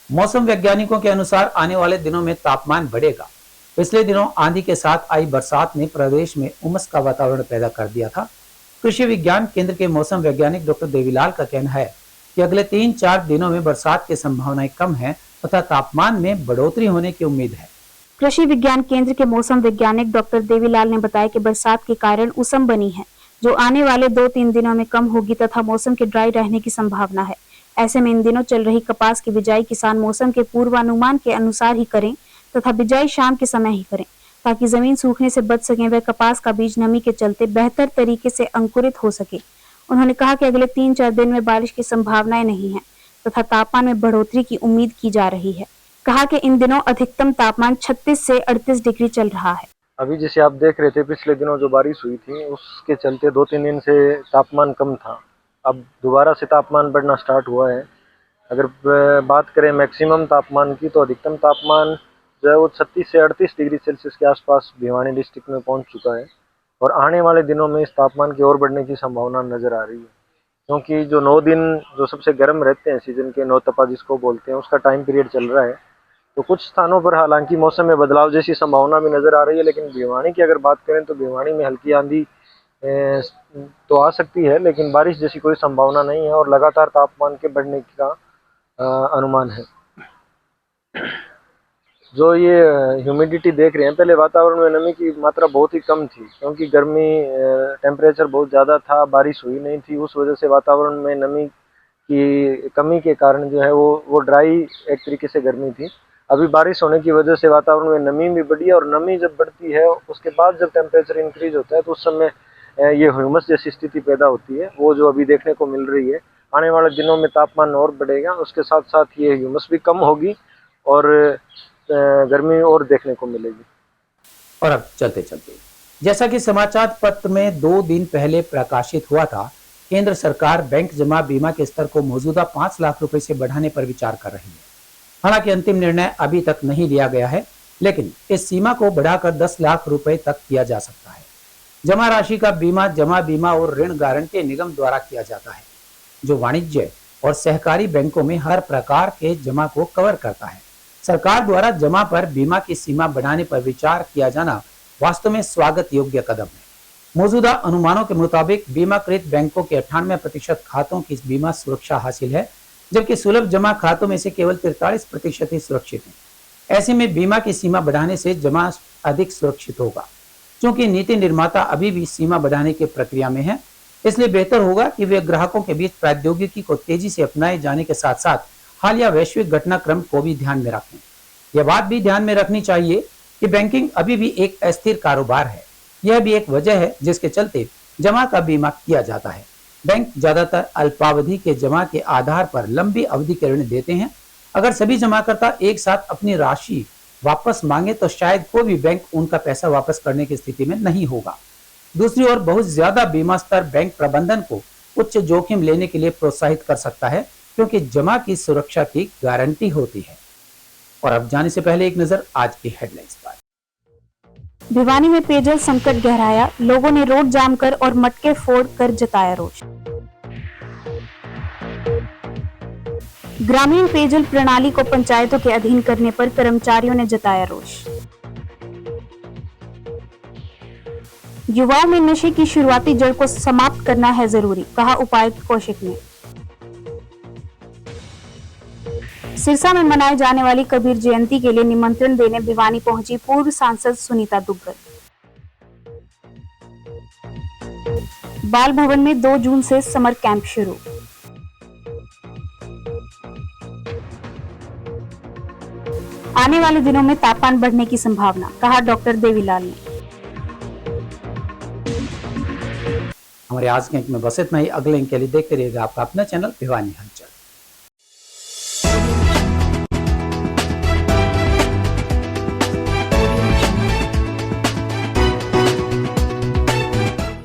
मौसम वैज्ञानिकों के अनुसार आने वाले दिनों में तापमान बढ़ेगा। पिछले दिनों आंधी के साथ आई बरसात ने प्रदेश में उमस का वातावरण पैदा कर दिया था। कृषि विज्ञान केंद्र के मौसम वैज्ञानिक डॉक्टर देवीलाल का कहना है कि अगले 3-4 दिनों में बरसात की संभावनाएं कम है तथा तापमान में बढ़ोतरी होने की उम्मीद है। कृषि विज्ञान केंद्र के मौसम वैज्ञानिक डॉक्टर देवीलाल ने बताया कि बरसात के कारण उमस बनी है, जो आने वाले 2-3 दिनों में कम होगी तथा मौसम के ड्राई रहने की संभावना है। ऐसे में इन दिनों चल रही कपास की बिजाई किसान मौसम के पूर्वानुमान के अनुसार ही करें तथा बिजाई शाम के समय ही करें, ताकि जमीन सूखने से बच सके व कपास का बीज नमी के चलते बेहतर तरीके से अंकुरित हो सके। उन्होंने कहा कि अगले 3-4 दिन में बारिश की संभावनाएं नहीं है तथा तापमान में बढ़ोतरी की उम्मीद की जा रही है। कहा कि इन दिनों अधिकतम तापमान 36 से 38 डिग्री चल रहा है। अभी जैसे आप देख रहे थे, पिछले दिनों जो बारिश हुई थी उसके चलते 2-3 दिन से तापमान कम था। अब दोबारा से तापमान बढ़ना स्टार्ट हुआ है। अगर बात करें मैक्सिमम तापमान की, तो अधिकतम तापमान जो है वो 36 से 38 डिग्री सेल्सियस के आसपास भिवानी डिस्ट्रिक्ट में पहुंच चुका है और आने वाले दिनों में इस तापमान की और बढ़ने की संभावना नज़र आ रही है, क्योंकि जो 9 दिन जो सबसे गर्म रहते हैं सीजन के, 9 तपा जिसको बोलते हैं, उसका टाइम पीरियड चल रहा है। तो कुछ स्थानों पर हालांकि मौसम में बदलाव जैसी संभावना भी नज़र आ रही है, लेकिन भिवानी की अगर बात करें तो भिवानी में हल्की आंधी तो आ सकती है, लेकिन बारिश जैसी कोई संभावना नहीं है और लगातार तापमान के बढ़ने का अनुमान है। जो ये ह्यूमिडिटी देख रहे हैं, पहले वातावरण में नमी की मात्रा बहुत ही कम थी, क्योंकि गर्मी टेम्परेचर बहुत ज़्यादा था, बारिश हुई नहीं थी, उस वजह से वातावरण में नमी की कमी के कारण जो है वो ड्राई एक तरीके से गर्मी थी। अभी बारिश होने की वजह से वातावरण में नमी भी बढ़ी है और नमी जब बढ़ती है उसके बाद जब टेम्परेचर इंक्रीज होता है तो उस समय ये ह्यूमस जैसी स्थिति पैदा होती है, वो जो अभी देखने को मिल रही है। आने वाले दिनों में तापमान और बढ़ेगा, उसके साथ साथ ये ह्यूमस भी कम होगी और गर्मी और देखने को मिलेगी। और अब चलते चलते जैसा कि समाचार पत्र में 2 दिन पहले प्रकाशित हुआ था, केंद्र सरकार बैंक जमा बीमा के स्तर को मौजूदा 5 लाख रुपए से बढ़ाने पर विचार कर रही है। हालांकि अंतिम निर्णय अभी तक नहीं लिया गया है, लेकिन इस सीमा को बढ़ाकर 10 लाख रुपए तक किया जा सकता है। जमा राशि का बीमा जमा बीमा और ऋण गारंटी निगम द्वारा किया जाता है, जो वाणिज्य और सहकारी बैंकों में हर प्रकार के जमा को कवर करता है। सरकार द्वारा जमा पर बीमा की सीमा बढ़ाने पर विचार किया जाना वास्तव में स्वागत योग्य कदम है। मौजूदा अनुमानों के मुताबिक बीमाकृत बैंकों के 98% खातों की बीमा सुरक्षा हासिल है, जबकि सुलभ जमा खातों में से केवल 43% ही सुरक्षित हैं। ऐसे में बीमा की सीमा बढ़ाने से जमा अधिक सुरक्षित होगा। क्योंकि नीति निर्माता अभी भी सीमा बढ़ाने की प्रक्रिया में है, इसलिए बेहतर होगा कि वे ग्राहकों के बीच प्रौद्योगिकी को तेजी से अपनाए जाने के साथ साथ हालिया वैश्विक घटनाक्रम को भी ध्यान में रखें। यह बात भी ध्यान में रखनी चाहिए कि बैंकिंग अभी भी एक अस्थिर कारोबार है। यह भी एक वजह है जिसके चलते जमा का बीमा किया जाता है। बैंक ज्यादातर अल्पावधि के जमा के आधार पर लंबी अवधि के ऋण देते हैं। अगर सभी जमाकर्ता एक साथ अपनी राशि वापस मांगे तो शायद कोई भी बैंक उनका पैसा वापस करने की स्थिति में नहीं होगा। दूसरी ओर बहुत ज्यादा बीमा स्तर बैंक प्रबंधन को उच्च जोखिम लेने के लिए प्रोत्साहित कर सकता है, क्योंकि जमा की सुरक्षा की गारंटी होती है। और अब जाने से पहले एक नजर आज की हेडलाइंस पर। भिवानी में पेयजल संकट गहराया, लोगों ने रोड जाम कर और मटके फोड़ कर जताया रोष। ग्रामीण पेयजल प्रणाली को पंचायतों के अधीन करने पर कर्मचारियों ने जताया रोष। युवाओं में नशे की शुरुआती जड़ को समाप्त करना है जरूरी, कहा उपायुक्त कौशिक ने। सिरसा में मनाए जाने वाली कबीर जयंती के लिए निमंत्रण देने भिवानी पहुंची पूर्व सांसद सुनीता दुग्गल। बाल भवन में 2 जून से समर कैंप शुरू। आने वाले दिनों में तापमान बढ़ने की संभावना, कहा डॉक्टर देवीलाल ने। हमारे आज के अंक में बस इतना ही। अगले अंक के लिए देखते रहिएगा आपका अपना चैनल भिवानी हलचल।